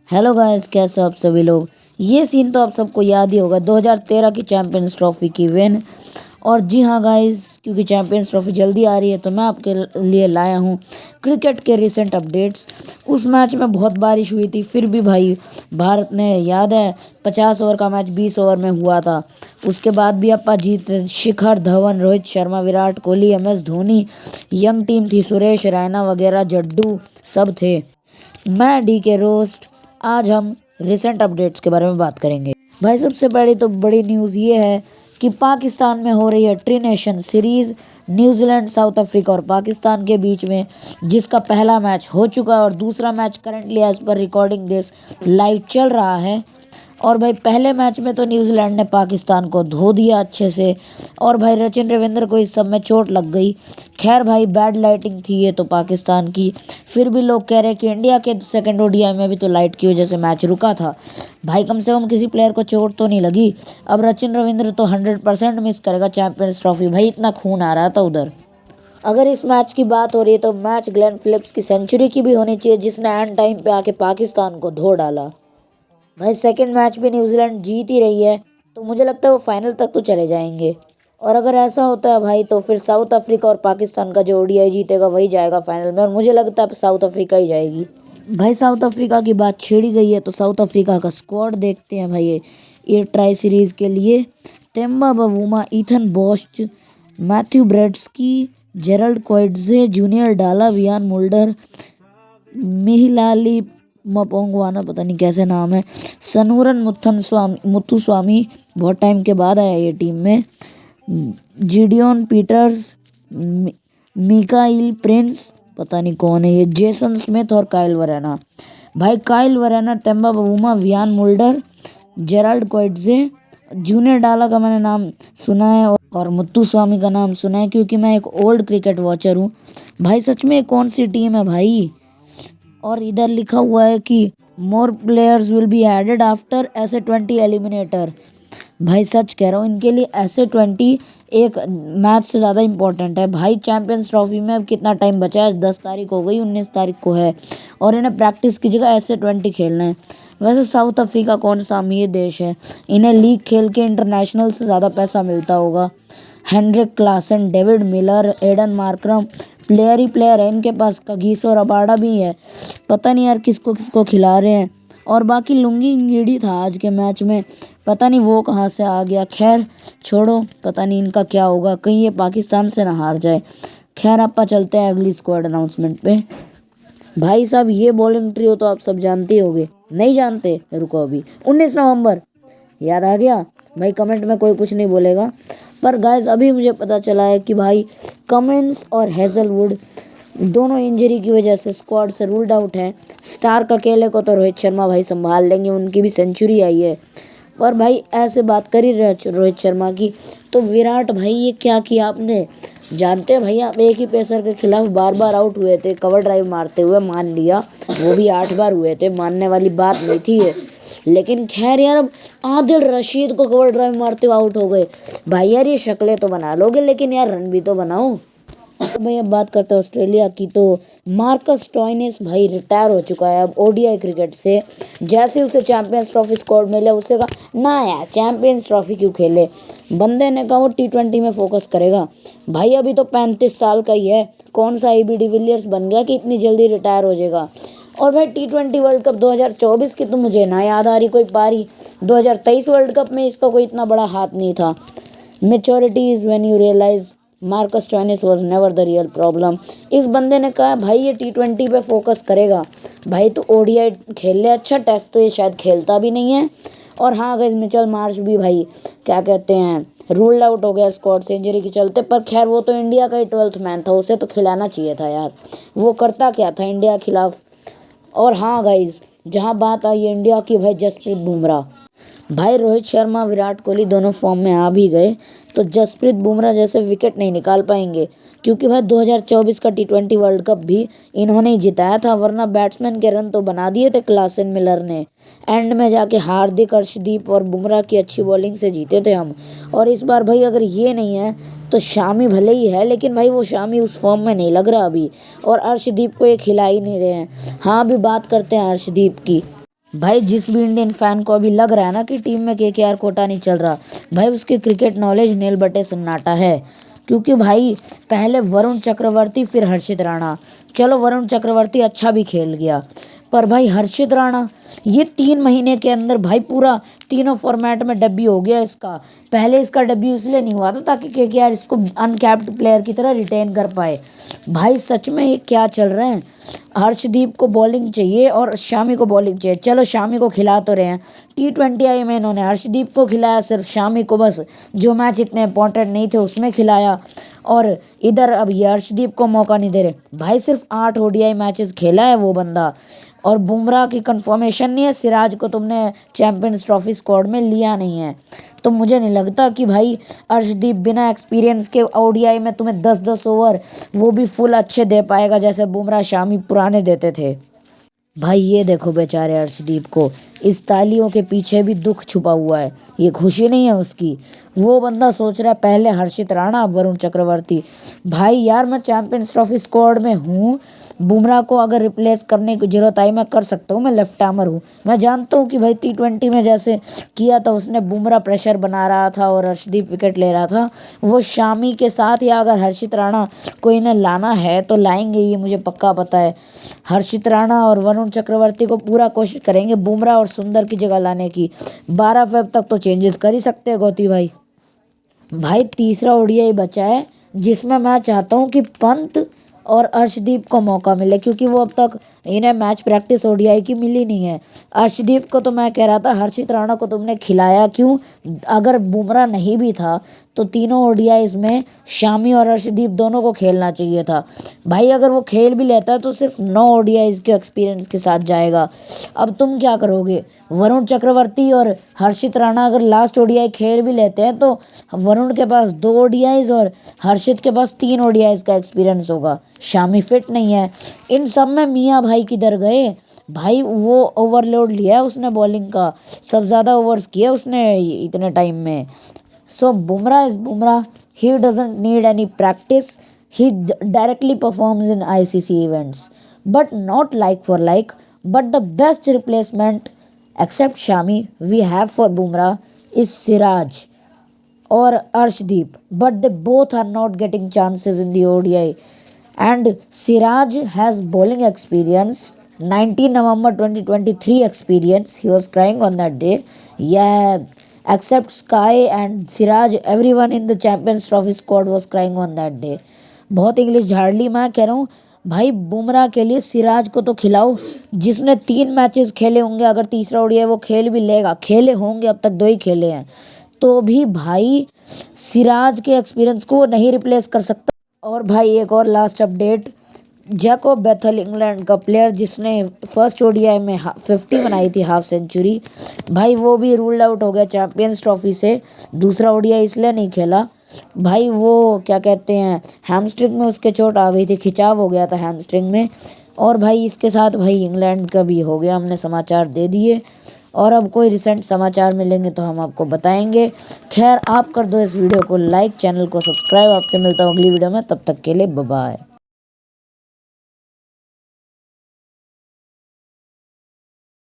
Hello guys, कैसे हो आप सभी लोग। ये सीन तो आप सबको याद ही होगा, 2013 की चैंपियंस ट्रॉफी की विन। और जी हाँ गाइस, क्योंकि चैंपियंस ट्रॉफी जल्दी आ रही है तो मैं आपके लिए लाया हूँ क्रिकेट के रिसेंट अपडेट्स। उस मैच में बहुत बारिश हुई थी, फिर भी भाई भारत ने, याद है, 50 ओवर का मैच 20 ओवर में हुआ था। उसके बाद भी अपा जीते। Shikhar Dhawan, Rohit Sharma, Virat Kohli, MS Dhoni, young team थी, सुरेश रैना वगैरह, जड्डू सब थे। मैं DK रोस्ट। आज हम रिसेंट अपडेट्स के बारे में बात करेंगे। भाई सबसे पहले तो बड़ी न्यूज़ ये है कि पाकिस्तान में हो रही है tree nation series, New Zealand, south Africa और पाकिस्तान के बीच में, जिसका पहला मैच हो चुका है और दूसरा match currently as per recording this live चल रहा है। और भाई पहले मैच में तो न्यूजीलैंड ने पाकिस्तान को धो दिया अच्छे से, और भाई सचिन रविंद्र को इस सब में चोट लग गई। खैर भाई बैड लाइटिंग थी ये तो पाकिस्तान की। फिर भी लोग कह रहे हैं कि इंडिया के सेकंड ODI में भी तो लाइट की वजह से मैच रुका था। भाई कम से कम किसी प्लेयर को चोट तो नहीं लगी। अब सचिन रविंद्र तो 100% मिस करेगा चैंपियंस ट्रॉफी, भाई इतना खून आ रहा था उधर। अगर इस मैच की बात हो रही है तो मैच ग्लेन फिलिप्स की सेंचुरी की भी होनी चाहिए, जिसने एंड टाइम पे आके पाकिस्तान को धो डाला। भाई सेकंड मैच भी न्यूजीलैंड जीत ही रही है, तो मुझे लगता है वो फाइनल तक तो चले जाएंगे। और अगर ऐसा होता है भाई तो फिर साउथ अफ्रीका और पाकिस्तान का जो ODI जीतेगा वही जाएगा फाइनल में, और मुझे लगता है साउथ अफ्रीका ही जाएगी। भाई साउथ अफ्रीका की बात छेड़ी गई है तो साउथ अफ्रीका का स्क्वाड देखते हैं भाई। ये ट्राई सीरीज के लिए Temba Bavuma, Ethan Bosch, Matthew Breetzke, Gerald Coetzee, junior Dala, Wiaan Mulder, मिहिलाली मपोंगवाना, पता नहीं कैसे नाम है, सनूरन मुथुस्वामी बहुत टाइम के बाद आया ये टीम में, जिडियन पीटर्स, मिकाइल प्रिंस, पता नहीं कौन है ये, जेसन स्मिथ और काइल वरेना। भाई Kyle Verreynne, Temba Bavuma, Wiaan Mulder, Gerald Coetzee, junior Dala का मैंने नाम सुना है और मुत्तुस्वामी का नाम सुना है, क्योंकि मैं एक ओल्ड क्रिकेट वॉचर हूँ। भाई सच में कौन सी टीम है भाई। और इधर लिखा हुआ है कि more players will be added after SA20 eliminator. भाई सच कह रहा हूँ, इनके लिए SA20 एक मैच से ज़्यादा इम्पोर्टेंट है। भाई चैंपियंस ट्रॉफी में अब कितना टाइम बचा है, 10 तारीख हो गई, 19 तारीख को है, और इन्हें प्रैक्टिस की जगह SA20 खेलना है। वैसे साउथ अफ्रीका कौन सा अमीर देश है, इन्हें लीग खेल के इंटरनेशनल से ज़्यादा पैसा मिलता होगा। Heinrich Klaasen, David Miller, Aiden Markram, player ही प्लेयर है इनके पास। कगिसो रबाडा भी है, पता नहीं यार किसको किसको खिला रहे हैं। और बाकी लुंगी इंगीडी था आज के मैच में, पता नहीं वो कहाँ से आ गया। खैर छोड़ो, पता नहीं इनका क्या होगा, कहीं ये पाकिस्तान से ना हार जाए। खैर आपा चलते हैं अगली स्क्वाड अनाउंसमेंट पे। भाई साहब ये बॉलिंग ट्रियो तो आप सब जानते ही होगे, नहीं जानते रुको, अभी 19 नवंबर याद आ गया। भाई कमेंट में कोई कुछ नहीं बोलेगा, पर गाइस अभी मुझे पता चला है कि भाई कमिंस और हेजलवुड दोनों इंजरी की वजह से स्क्वाड से रूल्ड आउट है। स्टार्क अकेले को तो रोहित शर्मा भाई संभाल लेंगे, उनकी भी सेंचुरी आई है। पर भाई ऐसे बात कर ही रहे रोहित शर्मा की, तो विराट भाई ये क्या किया आपने। जानते हैं भाई आप एक ही पेसर के खिलाफ बार बार आउट हुए थे, कवर ड्राइव मारते हुए, मान लिया, वो भी 8 बार हुए थे, मानने वाली बात नहीं थी ये। लेकिन खैर यार, अब आदिल रशीद को कवर ड्राइव मारते हुए आउट हो गए। भाई यार ये शक्लें तो बना लोगे, लेकिन यार रन भी तो बनाओ। भाई अब बात करते हैं ऑस्ट्रेलिया की, तो मार्कस स्टोइनिस भाई रिटायर हो चुका है अब ODI क्रिकेट से। जैसे उसे चैंपियंस ट्रॉफी स्क्वाड मिले, उससे कहा ना यार चैंपियंस ट्रॉफी क्यों खेले। बंदे ने कहा वो T20 में फोकस करेगा। भाई अभी तो 35 साल का ही है, कौन सा AB डिविलियर्स बन गया कि इतनी जल्दी रिटायर हो जाएगा। और भाई T20 वर्ल्ड कप 2024 की तो मुझे ना याद आ रही कोई पारी, 2023 वर्ल्ड कप में इसका कोई इतना बड़ा हाथ नहीं था। Maturity is when you realise Marcus Stoinis was never the real problem. इस बंदे ने कहा भाई ये T20 पे फोकस करेगा। भाई तो ODI खेल ले, अच्छा टेस्ट तो ये शायद खेलता भी नहीं है। और हाँ अगर मिचेल मार्श भी भाई क्या कहते हैं रूल्ड आउट हो गया स्क्वाड से इंजरी के चलते, पर खैर वो तो इंडिया का ही 12th मैन था, उसे तो खिलाना चाहिए था यार, वो करता क्या था इंडिया के खिलाफ। और हाँ गाइज, जहाँ बात आई है इंडिया की, भाई जसप्रीत बुमराह, भाई रोहित शर्मा विराट कोहली दोनों फॉर्म में आ भी गए, तो जसप्रीत बुमराह जैसे विकेट नहीं निकाल पाएंगे, क्योंकि भाई 2024 का T20 वर्ल्ड कप भी इन्होंने ही जिताया था, वरना बैट्समैन के रन तो बना दिए थे क्लासन मिलर ने। एंड में जाके हार्दिक, अर्शदीप और बुमराह की अच्छी बॉलिंग से जीते थे हम। और इस बार भाई अगर ये नहीं है तो शामी भले ही है, लेकिन भाई वो शामी उस फॉर्म में नहीं लग रहा अभी, और अर्शदीप को ये खिला ही नहीं रहे हैं। हाँ अभी बात करते हैं अर्शदीप की। भाई जिस भी इंडियन फैन को अभी लग रहा है ना कि टीम में केकेआर कोटा नहीं चल रहा, भाई उसकी क्रिकेट नॉलेज नील बटे सन्नाटा है। क्योंकि भाई पहले वरुण चक्रवर्ती फिर हर्षित राणा, चलो वरुण चक्रवर्ती अच्छा भी खेल गया, पर भाई हर्षित राणा ये 3 महीने के अंदर भाई पूरा तीनों फॉर्मेट में डेब्यू हो गया इसका। पहले इसका डेब्यू इसलिए नहीं हुआ था ताकि केकेआर इसको अनकैप्ड प्लेयर की तरह रिटेन कर पाए। भाई सच में ये क्या चल रहा है। हर्षदीप को बॉलिंग चाहिए और शामी को बॉलिंग चाहिए, चलो शामी को खिला तो रहे हैं। T20 आई में इन्होंने हर्षदीप को खिलाया, सिर्फ शामी को बस जो मैच इतने इंपॉर्टेंट नहीं थे उसमें खिलाया। और इधर अब ये हर्षदीप को मौका नहीं दे रहे। भाई सिर्फ 8 ODI मैचेस खेला है वो बंदा। और बुमराह की कंफर्मेशन नहीं है, सिराज को तुमने चैंपियंस ट्रॉफी स्क्वाड में लिया नहीं है, तो मुझे नहीं लगता कि भाई अर्शदीप बिना एक्सपीरियंस के ODI में तुम्हें 10-10 ओवर वो भी फुल अच्छे दे पाएगा जैसे बुमराह शामी पुराने देते थे। भाई ये देखो बेचारे अर्शदीप को, इस तालियों के पीछे भी दुख छुपा हुआ है, ये खुशी नहीं है उसकी। वो बंदा सोच रहा है पहले हर्षित राणा अब वरुण चक्रवर्ती। भाई यार मैं चैंपियंस ट्रॉफी स्क्वाड में हूँ, बुमराह को अगर रिप्लेस करने की जरूरत आई मैं कर सकता हूँ, मैं लेफ्ट आर्मर हूँ। मैं जानता हूँ कि भाई T20 में जैसे किया था उसने, बुमराह प्रेशर बना रहा था और अर्शदीप विकेट ले रहा था, वो शामी के साथ या अगर हर्षित राणा को इन्हें लाना है तो लाएंगे, ये मुझे पक्का पता है। हर्षित राणा और वरुण चक्रवर्ती को पूरा कोशिश करेंगे बुमराह और सुंदर की जगह लाने की। 12 फेब तक तो चेंजेस कर ही सकते हैं गौती भाई। भाई तीसरा ODI बचा है जिसमें मैं चाहता हूँ कि पंत और अर्शदीप को मौका मिले, क्योंकि वो अब तक इन्हें मैच प्रैक्टिस ODI की मिली नहीं है। अर्शदीप को तो मैं कह रहा था हर्षित राणा को तुमने खिलाया क्यों, अगर बुमराह नहीं भी था तो तीनों ODIs में शामी और अर्शदीप दोनों को खेलना चाहिए था। भाई अगर वो खेल भी लेता है तो सिर्फ 9 ODIs के एक्सपीरियंस के साथ जाएगा। अब तुम क्या करोगे, वरुण चक्रवर्ती और हर्षित राणा अगर लास्ट ODI खेल भी लेते हैं तो वरुण के पास 2 ODIs और हर्षित के पास 3 ODIs का एक्सपीरियंस होगा। शामी फिट नहीं है। इन सब में मियाँ भाई किधर गए। भाई वो ओवरलोड लिया है उसने बॉलिंग का, सब ज़्यादा ओवर्स किए उसने इतने टाइम में। So Bumrah is Bumrah, he doesn't need any practice, he directly performs in ICC events, but not like for like. But the best replacement, except Shami, we have for Bumrah is Siraj or Arshdeep, but they both are not getting chances in the ODI. And Siraj has bowling experience, 19 November 2023 experience. He was crying on that day. Yeah, except Sky and Siraj, everyone in the Champions Trophy squad was crying on that day. बहुत English झाड़ ली, मैं कह रहा हूँ भाई बुमराह के लिए सिराज को तो खिलाओ जिसने 3 मैचेस खेले होंगे। अगर तीसरा ODI वो खेल भी लेगा, खेले होंगे अब तक 2 ही खेले हैं, तो भी भाई सिराज के एक्सपीरियंस को वो नहीं रिप्लेस कर सकता। और भाई एक और लास्ट अपडेट, जैकोब बेथल इंग्लैंड का प्लेयर जिसने फर्स्ट ODI में 50 बनाई थी, हाफ सेंचुरी, भाई वो भी रूल्ड आउट हो गया चैंपियंस ट्रॉफी से। दूसरा ODI इसलिए नहीं खेला भाई, वो क्या कहते हैं हैमस्ट्रिंग में उसके चोट आ गई थी, खिंचाव हो गया था हैमस्ट्रिंग में। और भाई इसके साथ भाई इंग्लैंड का भी हो गया, हमने समाचार दे दिए। और अब कोई रिसेंट समाचार मिलेंगे तो हम आपको बताएंगे। खैर आप कर दो इस वीडियो को लाइक, चैनल को सब्सक्राइब। आपसे मिलता हूँ अगली वीडियो में, तब तक के लिए बाय बाय।